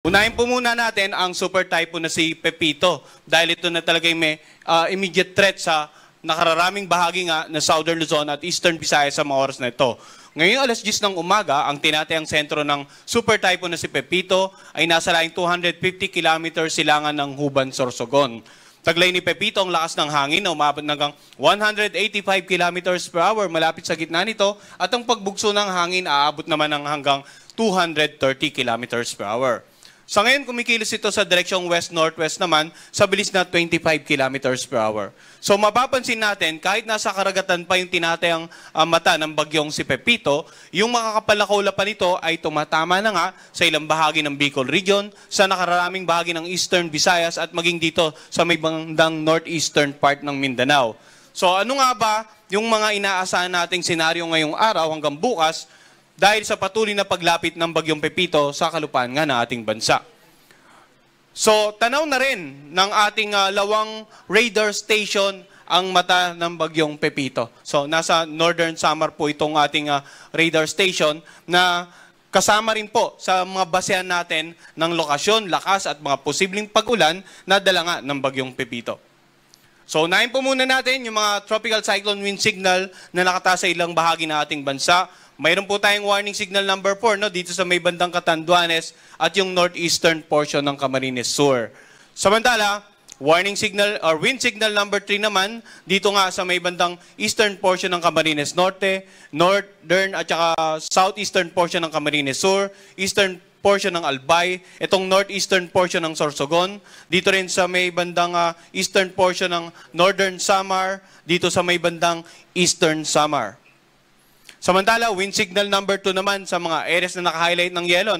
Unahin po muna natin ang super typhoon na si Pepito dahil ito na talaga may immediate threat sa nakararaming bahagi nga na Southern Luzon at Eastern Visayas sa mga oras na ito. Ngayong alas 10 ng umaga, ang tinatayang sentro ng super typhoon na si Pepito ay nasa laing 250 km silangan ng Huban, Sorsogon. Taglay ni Pepito ang lakas ng hangin na umabot hanggang 185 km per hour malapit sa gitna nito at ang pagbugso ng hangin aabot naman ng hanggang 230 km per hour. Sa ngayon, kumikilos ito sa direksyong west-northwest naman sa bilis na 25 km per hour. So mapapansin natin, kahit nasa karagatan pa yung tinatayang mata ng bagyong si Pepito, yung makakapalakaw pa nito ay tumatama na nga sa ilang bahagi ng Bicol Region, sa nakararaming bahagi ng Eastern Visayas at maging dito sa may bandang northeastern part ng Mindanao. So ano nga ba yung mga inaasahan nating senaryo ngayong araw hanggang bukas dahil sa patuloy na paglapit ng bagyong Pepito sa kalupaan nga ng ating bansa. So, tanaw na rin ng ating lawang radar station ang mata ng bagyong Pepito. So, nasa Northern Samar po itong ating radar station na kasama rin po sa mga basehan natin ng lokasyon, lakas at mga posibleng pag-ulan na dala nga ng bagyong Pepito. So, unahin po muna natin yung mga tropical cyclone wind signal na nakataas sa ilang bahagi ng ating bansa. Mayroon po tayong warning signal number 4 dito sa may bandang Catanduanes at yung northeastern portion ng Camarines Sur. Samantala, warning signal or wind signal number 3 naman dito nga sa may bandang eastern portion ng Camarines Norte, northern at saka southeastern portion ng Camarines Sur, eastern portion ng Albay, itong northeastern portion ng Sorsogon, dito rin sa may bandang eastern portion ng Northern Samar, dito sa may bandang Eastern Samar. Samantala, wind signal number 2 naman sa mga areas na naka-highlight ng yellow,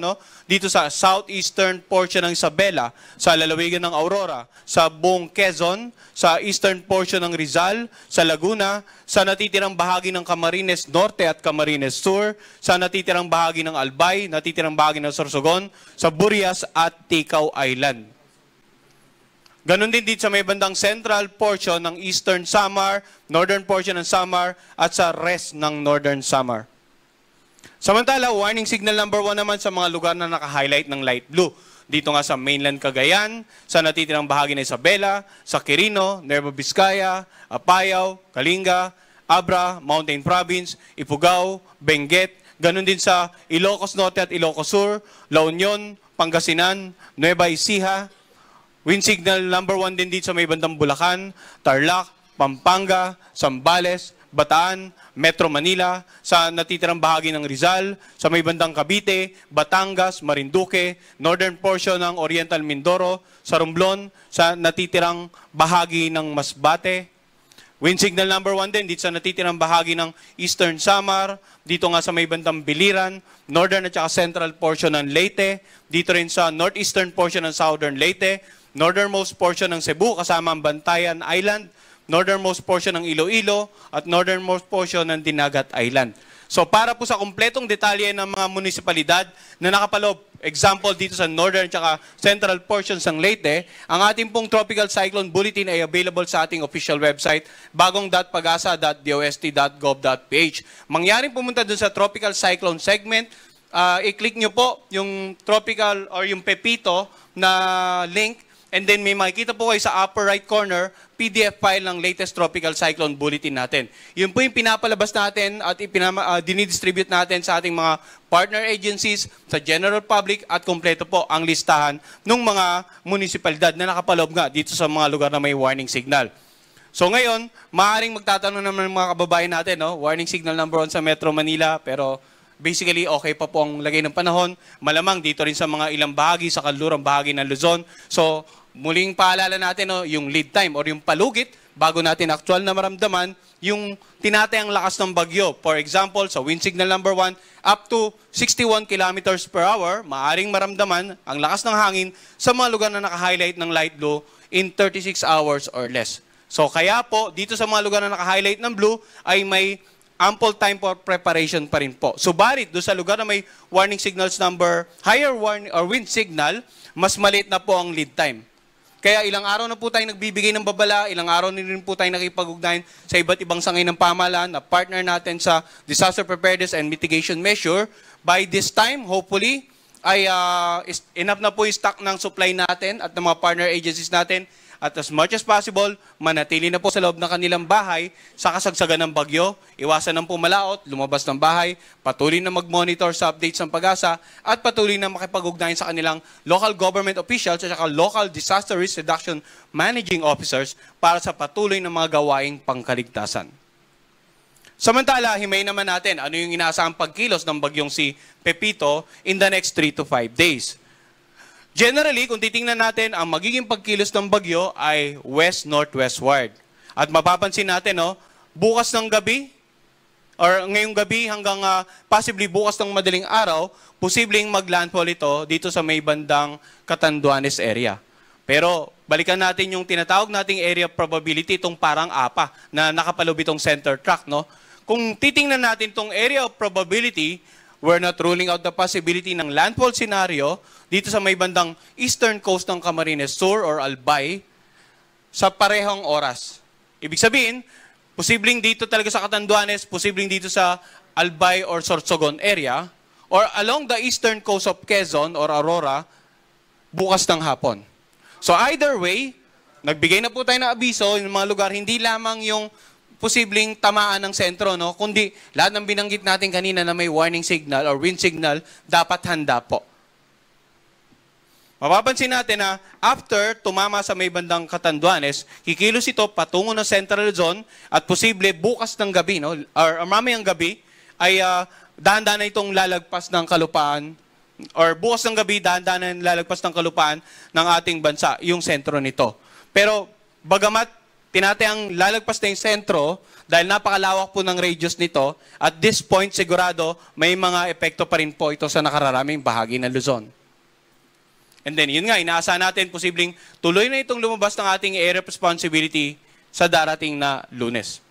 dito sa southeastern portion ng Isabela, sa lalawigan ng Aurora, sa buong Quezon, sa eastern portion ng Rizal, sa Laguna, sa natitirang bahagi ng Camarines Norte at Camarines Sur, sa natitirang bahagi ng Albay, natitirang bahagi ng Sorsogon, sa Burias at Ticao Island. Ganon din dito sa may bandang central portion ng Eastern Samar, northern portion ng Samar, at sa rest ng Northern Samar. Samantala, warning signal number 1 naman sa mga lugar na naka-highlight ng light blue. Dito nga sa mainland Cagayan, sa natitirang bahagi ng Isabela, sa Quirino, Nueva Vizcaya, Apayao, Kalinga, Abra, Mountain Province, Ifugao, Benguet, ganon din sa Ilocos Norte at Ilocos Sur, La Union, Pangasinan, Nueva Ecija. Wind signal number 1 din dito sa may bandang Bulacan, Tarlac, Pampanga, Zambales, Bataan, Metro Manila, sa natitirang bahagi ng Rizal, sa may bandang Cavite, Batangas, Marinduque, northern portion ng Oriental Mindoro, sa Romblon, sa natitirang bahagi ng Masbate. Wind signal number 1 din dito sa natitirang bahagi ng Eastern Samar, dito nga sa may bandang Biliran, northern at saka central portion ng Leyte, dito rin sa northeastern portion ng Southern Leyte, northernmost portion ng Cebu kasama ang Bantayan Island, northernmost portion ng Iloilo, at northernmost portion ng Dinagat Island. So para po sa kumpletong detalye ng mga munisipalidad na nakapaloob, example dito sa northern at central portions ng Leyte, ang ating pong Tropical Cyclone Bulletin ay available sa ating official website, bagong.pagasa.dost.gov.ph. Mangyaring pumunta dun sa Tropical Cyclone segment, i-click nyo po yung tropical or yung Pepito na link. And then may makikita po kayo sa upper right corner, PDF file ng latest Tropical Cyclone Bulletin natin. Yun po yung pinapalabas natin at dinidistribute natin sa ating mga partner agencies, sa general public at kompleto po ang listahan ng mga munisipalidad na nakapaloob nga dito sa mga lugar na may warning signal. So ngayon, maaaring magtatanong naman ng mga kababayan natin, warning signal number 1 sa Metro Manila, pero basically, okay pa po ang lagay ng panahon. Malamang dito rin sa mga ilang bahagi, sa kanlurang bahagi ng Luzon. So, muling paalala natin yung lead time or yung palugit bago natin actual na maramdaman yung tinatayang lakas ng bagyo. For example, sa wind signal number 1, up to 61 kilometers per hour, maaring maramdaman ang lakas ng hangin sa mga lugar na naka-highlight ng light blue in 36 hours or less. So, kaya po, dito sa mga lugar na naka-highlight ng blue ay may ample time for preparation pa rin po. Subalit, doon sa lugar na may warning signals number, higher warning or wind signal, mas maliit na po ang lead time. Kaya ilang araw na po tayo nagbibigay ng babala, ilang araw na rin po tayo nakipag-ugnayan sa iba't ibang sangay ng pamahalaan na partner natin sa disaster preparedness and mitigation measure. By this time, hopefully, ay enough na po yung stock ng supply natin at ng mga partner agencies natin. At as much as possible, manatili na po sa loob ng kanilang bahay sa kasagsagan ng bagyo, iwasan ng pumalaot, lumabas ng bahay, patuloy na mag-monitor sa updates ng pag-asa, at patuloy na makipag-ugnayan sa kanilang local government officials at saka local disaster risk reduction managing officers para sa patuloy na mga gawaing pangkaligtasan. Samantala, himay naman natin ano yung inaasahang pagkilos ng bagyong si Pepito in the next 3 to 5 days. Generally, kung titingnan natin, ang magiging pagkilos ng bagyo ay west-northwestward. At mapapansin natin, bukas ng gabi, or ngayong gabi hanggang possibly bukas ng madaling araw, posibleng maglandfall ito dito sa may bandang Catanduanes area. Pero balikan natin yung tinatawag nating area probability, itong parang APA na nakapaloob itong center track. Kung titingnan natin itong area of probability, we're not ruling out the possibility ng landfall scenario dito sa may bandang eastern coast ng Camarines Sur or Albay sa parehong oras. Ibig sabihin, posibleng dito talaga sa Catanduanes, posibleng dito sa Albay or Sorsogon area, or along the eastern coast of Quezon or Aurora, bukas ng hapon. So either way, nagbigay na po tayo ng abiso yung mga lugar, hindi lamang yung posibleng tamaan ng sentro, kundi lahat ng binanggit natin kanina na may warning signal or wind signal, dapat handa po. Mapapansin natin na after tumama sa may bandang Catanduanes, kikilos ito patungo ng Central Luzon at posible bukas ng gabi, or mamayang gabi, ay dahan-dahan na itong lalagpas ng kalupaan, or bukas ng gabi, dahan-dahan na lalagpas ng kalupaan ng ating bansa, yung sentro nito. Pero bagamat tinatayang lalagpas na yung sentro, dahil napakalawak po ng radius nito, at this point sigurado may mga epekto pa rin po ito sa nakararaming bahagi ng Luzon. And then, yun nga, inaasahan natin, posibleng tuloy na itong lumabas ng ating area of responsibility sa darating na Lunes.